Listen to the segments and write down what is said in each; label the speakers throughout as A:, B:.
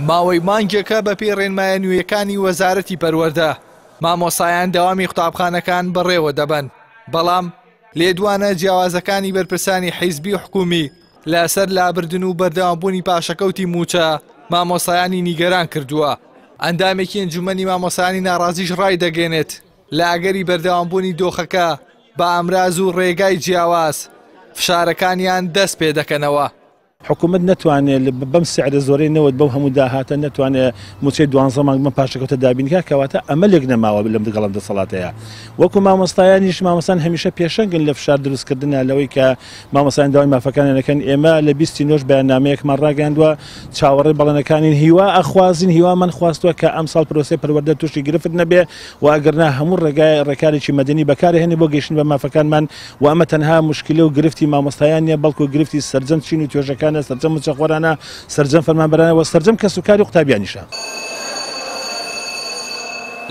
A: ماوەی مانگێکە بە پێی ڕێنمایە نوێیەکانی وەزارەتی پەروەردە مامۆسایان داوامی قوتابخانەکان بەڕێوە دەبن، بەڵام لێدوانە جیاوازەکانی بەرپرسانی حیزبی و حکومی لەسەر لابردن و بەردەوامبوونی پاشەکەوتی موچە مامۆسایانی نیگەران کردووە. ئەندامێکی ئەنجومەنی مامۆسایانی ناڕازیش ڕای دەگەێنێت لە ئەگەری بەردەوامبوونی دۆخەکە بە ئەمراز و ڕێگای جیاواز فشارەکانیان دەست پێ دەکەنەوە.
B: حکوومەت نەتوانێت بەم سعرە زۆرەی نەوت بەو هەموو داهاتە نەتوانێت موچەی 12 مانگ بە پاشەکەوتە دابینکە کەواتە ئەمەلێک نەماوە لەم دەگەڵم دەسەڵاتەیە. وەکو مامۆستایانیش مامۆستان هەمیشە پێشەنگن لە فشار دروستکردنە لەوەی کە مامۆستایان داوای مافەکانەکەن ئێمە لە 29 بەیاننامەیەکمان ڕاگەاندووە چاوەڕێی بەڵێنەکانین هیوا ئەخوازین هیوامان خواستووە کە ئەم ساڵ پرۆسەی پەروەردە تووشی گرفت نەبێ و ئەگەرنا هەموو ڕێکارێکی مەدەنی بەکارهێنێ بۆ گەیشتن بە مافەکانمان و ئەمە تەنها مشکلە و گرفتی مامۆستایان نیە بەڵکو گرفتی سەرجەم چین و توێژەکانە سەرجەم و چەخۆرانە سەرجەم فەرمانبەرانە و سەرجەم کەسوکاری و قوتابیانیشە.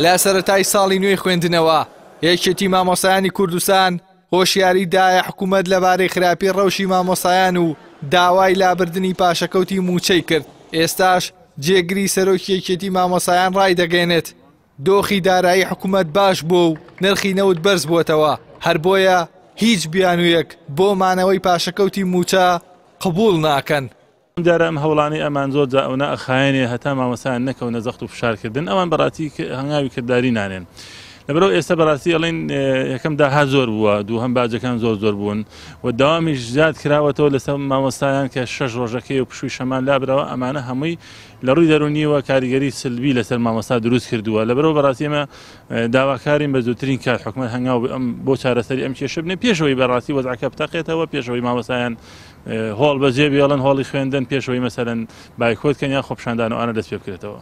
A: لە سەرەتای ساڵی نوێی خوێندنەوە یەکێتی مامۆسایانی کوردستان هۆشیاری دایە حکوومەت لەبارەی خراپی ڕەوشی مامۆسایان و داوای لابردنی پاشەکەوتی موچەی کرد. ئێستاش جێگری سەرۆکی یەکێتی مامۆسایان ڕای دەگەێنێت دۆخی دارایی حکوومەت باش بوو و نرخی نەوت بەرز بووەتەوە، هەر بۆیە هیچ بیانوویەک بۆ مانەوەی پاشەکەوتی موچە قبول ناکەن.
C: دارە ئەم هەوڵانی ئەمان زۆر جاونا ئەخایێنێ هەتا مامۆسایان نەکەونە زەخت و فشارکردن ئەوان بەڕاتی هەنگاوی کردداری نانێن. لەبەرەوە ئێستا بەڕاستی ئەڵێن یەکەم داها زۆر بووە، دووهەم باجەکان زۆر بوون و داوامیش زیاد کراوەتەوە لەسەر مامۆستایان کە 6 ڕۆژەکەی و پشووی شەمان لابرەوە ئەمانە هەمووی لە ڕووی دەرونیەوە کاریگەری سلبی لەسەر مامۆستا دروست کردووە. لەبەرەوە بەڕاستی ئێمە داواکارین بە زووترین کات حکومەت هەنگاو بۆ چارەسەری ئەم کێشە بنێ پێشەوەی بەڕاستی وەزعەکە بتەقێتەوە، پێشەوەی مامۆسایان هۆڵ بەجێ بێڵن هۆڵی خوێندن، پێشەوەی مەسەرەن بایکۆتکەن یا خۆپشاندان و ئانە دەست پێ بکرێتەوە.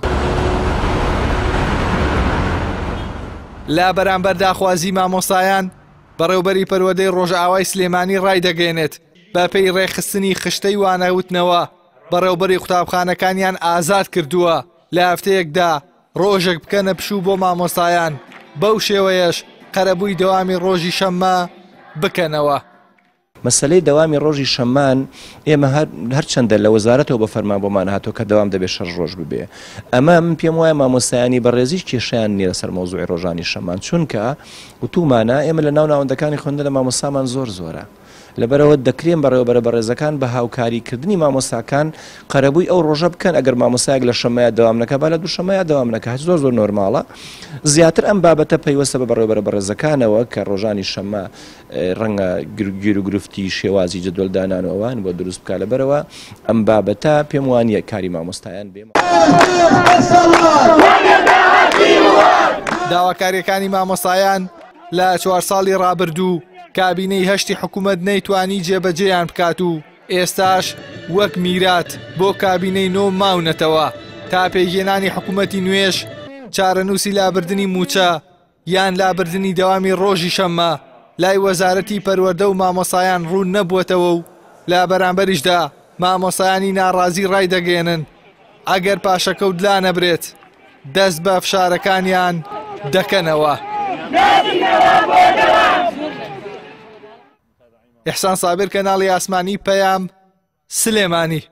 A: لا بەرامبەر داخوازی مامۆسایان بەڕێوبەری پەروەردەی ڕۆژئاوای سلێمانی ڕای دەگەێنێت بە پێی ڕێخستنی خشتەی وانەوتنەوە بەڕێوبەری قوتابخانەکانیان ئازاد کردووە لە هەفتەیەکدا ڕۆژێک بکەنە پشوو بۆ مامۆسایان، بەو شێوەیەش قەرەبووی دەوامی ڕۆژی شەممە بکەنەوە.
D: مەسلەی دەوامی ڕۆژی شەمان ئێمە هەرچەندە لە وەزارەتەوە بە فەرمان بۆمان هاتۆ کە دەوام دەبێت 6 ڕۆژ ببێ. ئەمە من پێم وایە مامۆستایانی بەڕێزیش کێشیان نیە لەسەر مەوزوعی ڕۆژانی شەمان، چونکە وتومانە ئێمە لە ناو ناوەندەکانی خوێندن لە مامۆستامان زۆرە. لەبەرەوە دەکرێن بەڕێوەبەرە بەڕێزەکان بە هاوکاریکردنی مامۆستاکان قەرەبووی ئەو ڕۆژە بکەن ئەگەر مامۆستایەک لە شەمەیە دەوام نەکە با لە دووشەمەیە دەوام نەکە، زۆر نۆرماڵە. زیاتر ئەم بابەتە پەیوەستە بە بەڕێوەبەرە بەڕێزەکانەوە کە ڕۆژانی شەمە ڕەنگە گیر و گرفتی شێوازی جدوەلدانان و ئەوان بۆ دروست بکە. لەبەرەوە ئەم بابەتە پێم وانییە کاری مامۆستایان بێ.
A: داواکاریەکانی مامۆستایان لە 4 ساڵی ڕابردوو کابینەی هەشتی حکوومەت نەیتوانی جێبەجێیان بکات و ئێستاش وەک میرات بۆ کابینەی نۆ ماونەتەوە تا پێگێنانی حکوومەتی نوێش چارەنووسی لابردنی موچە یان لابردنی دەوامی ڕۆژی شەممە لای وەزارەتی پەروەردە و مامۆسایان ڕوون نەبووەتەوە و لە بەرامبەریشدا مامۆسایانی ناڕازی ڕای دەگەێنن ئەگەر پاشەکەوت لا نەبرێت دەست بە فشارەکانیان دەکەنەوە. ئیحسان سابر، کەناڵی ئاسمانی، پەیام، سلێمانی.